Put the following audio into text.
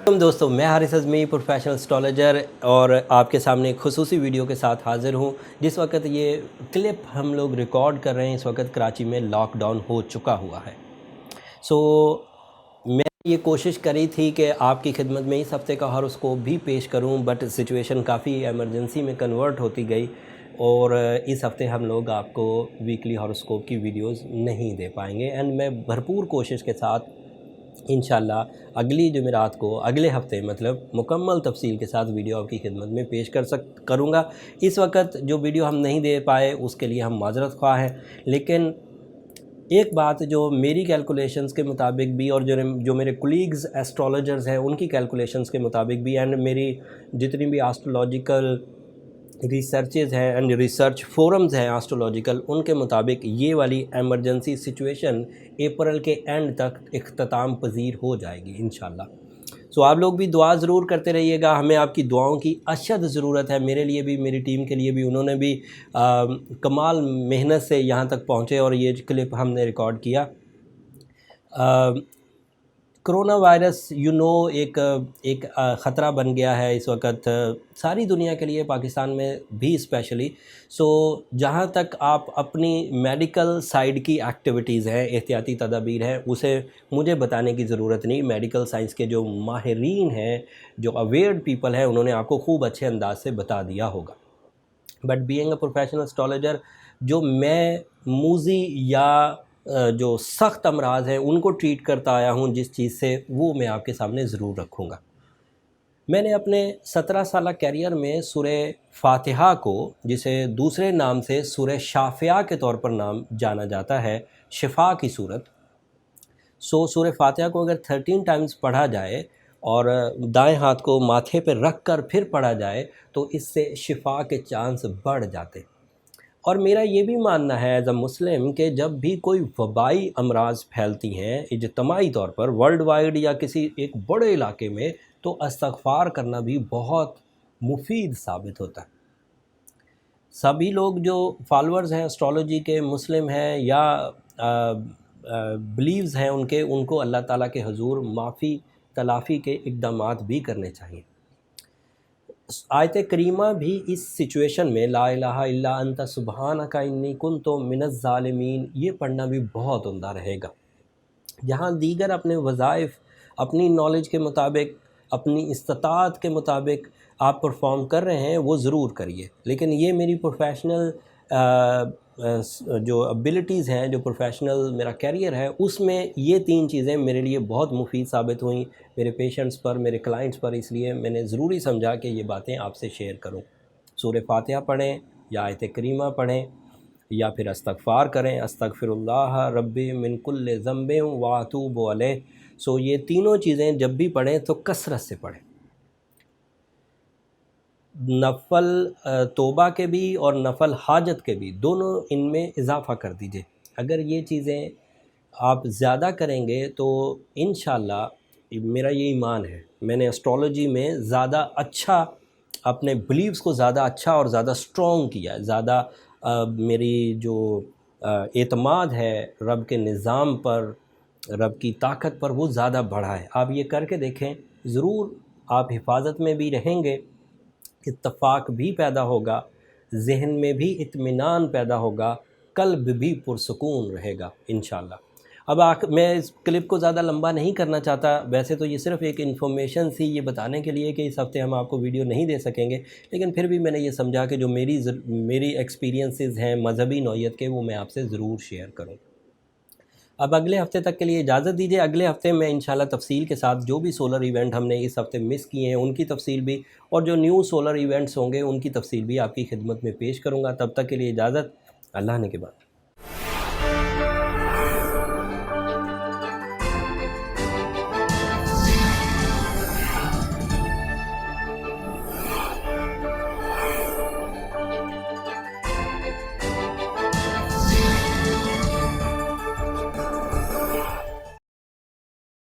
दोस्तों, मैं Haris अज़मी professional astrologer और आपके सामने एक खुसूसी वीडियो के साथ हाज़िर हूँ। जिस वक्त ये क्लिप हम लोग रिकॉर्ड कर रहे हैं, इस वक्त कराची में लॉकडाउन हो चुका हुआ है। मैंने ये कोशिश करी थी कि आपकी खिदमत में इस हफ़्ते का हॉरोस्कोप भी पेश करूँ, बट सिचुएशन काफ़ी एमरजेंसी में कन्वर्ट होती गई और इस हफ़्ते हम लोग आपको वीकली हॉरोस्कोप की वीडियोज़ नहीं दे पाएंगे। एंड मैं भरपूर कोशिश के साथ इंशाल्लाह अगली जुमेरात को अगले हफ़्ते मतलब मुकम्मल तफसील के साथ वीडियो आपकी खिदमत में पेश करूँगा। इस वक्त जो वीडियो हम नहीं दे पाए उसके लिए हम माज़रत ख़्वाह हैं, लेकिन एक बात जो मेरी कैलकुलेशंस के मुताबिक भी और जो मेरे कोलीग्स एस्ट्रोलॉजर्स हैं उनकी कैलकुलेशंस के मुताबिक भी एंड मेरी जितनी भी एस्ट्रोलॉजिकल रिसर्चेज़ हैं एंड रिसर्च फोरम्स हैं एस्ट्रोलॉजिकल, उनके मुताबिक ये वाली एमरजेंसी सिचुएशन अप्रैल के एंड तक इख्तिताम पज़ीर हो जाएगी इंशाल्लाह। आप लोग भी दुआ ज़रूर करते रहिएगा, हमें आपकी दुआओं की अशद ज़रूरत है। मेरे लिए भी, मेरी टीम के लिए भी, उन्होंने भी कमाल मेहनत से यहाँ तक पहुँचे और ये क्लिप हमने रिकॉर्ड किया। कोरोना वायरस एक ख़तरा बन गया है इस वक्त सारी दुनिया के लिए, पाकिस्तान में भी स्पेशली। जहाँ तक आप अपनी मेडिकल साइड की एक्टिविटीज़ हैं, एहतियाती तदाबीर हैं, उसे मुझे बताने की ज़रूरत नहीं। मेडिकल साइंस के जो माहिरीन हैं, जो अवेयर्ड पीपल हैं, उन्होंने आपको खूब अच्छे अंदाज से बता दिया होगा। But being a professional astrologer, जो मैं मूज़ी या जो सख्त अमराज हैं उनको ट्रीट करता आया हूँ जिस चीज़ से, वो मैं आपके सामने ज़रूर रखूँगा। मैंने अपने 17 साल कैरियर में सूरह फातिहा को, जिसे दूसरे नाम से सूरह शाफिया के तौर पर नाम जाना जाता है, शिफा की सूरत। सूरह फातिहा को अगर 13 टाइम्स पढ़ा जाए और दाएं हाथ को माथे पर रख कर फिर पढ़ा जाए तो इससे शिफा के चांस बढ़ जाते। और मेरा ये भी मानना है एज़ अ मुस्लिम कि जब भी कोई वबाई अमराज फैलती हैं इज्तमाई तौर पर वर्ल्ड वाइड या किसी एक बड़े इलाके में, तो इस्तग़फ़ार करना भी बहुत मुफीद साबित होता है। सभी लोग जो फॉलोअर्स हैं एस्ट्रोलॉजी के, मुस्लिम हैं या बिलीव्स हैं उनको अल्लाह ताला के हुज़ूर माफ़ी तलाफ़ी के इक़दामात भी करने चाहिए। आयत करीमा भी इस सिचुएशन में ला इलाहा इल्ला अंता सुब्हानका इन्नी कुन्तु मिनज़ ज़ालिमीन, ये पढ़ना भी बहुत उम्दा रहेगा। जहाँ दीगर अपने वज़ाइफ, अपनी नॉलेज के मुताबिक, अपनी इस्तात के मुताबिक आप परफॉर्म कर रहे हैं, वो ज़रूर करिए, लेकिन ये मेरी प्रोफेशनल जो एबिलिटीज़ हैं, जो प्रोफेशनल मेरा कैरियर है, उसमें ये 3 चीज़ें मेरे लिए बहुत मुफीद साबित हुई मेरे पेशेंट्स पर, मेरे क्लाइंट्स पर। इसलिए मैंने ज़रूरी समझा कि ये बातें आपसे शेयर करूं। सूरह फातिहा पढ़ें या आयत करीमा पढ़ें या फिर इस्तग़फ़ार करें, अस्तग़फ़िरुल्लाह रब्बी मिन कुल्लि ज़ंबिन व अतूबु अलैह। ये तीनों चीज़ें जब भी पढ़ें तो कसरत से पढ़ें। नफ़ल तौबा के भी और नफ़ल हाजत के भी, दोनों इनमें इजाफ़ा कर दीजिए। अगर ये चीज़ें आप ज़्यादा करेंगे तो इंशाअल्लाह, मेरा ये ईमान है, मैंने एस्ट्रोलॉजी में ज़्यादा अच्छा अपने बिलीव्स को ज़्यादा अच्छा और ज़्यादा स्ट्रॉन्ग किया है। ज़्यादा मेरी जो एतमाद है रब के निज़ाम पर, रब की ताकत पर, वो ज़्यादा बढ़ा है। आप ये करके देखें, ज़रूर आप हिफाजत में भी रहेंगे, इत्तफ़ाक़ भी पैदा होगा, ज़हन में भी इत्मीनान पैदा होगा, क़ल्ब भी पुरसुकून रहेगा इंशाअल्लाह। अब मैं इस क्लिप को ज़्यादा लंबा नहीं करना चाहता। वैसे तो ये सिर्फ़ एक इन्फॉर्मेशन थी, ये बताने के लिए कि इस हफ़्ते हम आपको वीडियो नहीं दे सकेंगे, लेकिन फिर भी मैंने ये समझा कि जो मेरी एक्सपीरियंसेस हैं मज़हबी नौइयत के, वो मैं आपसे ज़रूर शेयर करूँ। अब अगले हफ़्ते तक के लिए इजाज़त दीजिए। अगले हफ़्ते में इंशाल्लाह तफ़सील के साथ जो भी सोलर इवेंट हमने इस हफ़्ते मिस किए हैं उनकी तफ़सील भी, और जो न्यू सोलर इवेंट्स होंगे उनकी तफ़सील भी आपकी खिदमत में पेश करूँगा। तब तक के लिए इजाज़त, अल्लाह ने के बाद।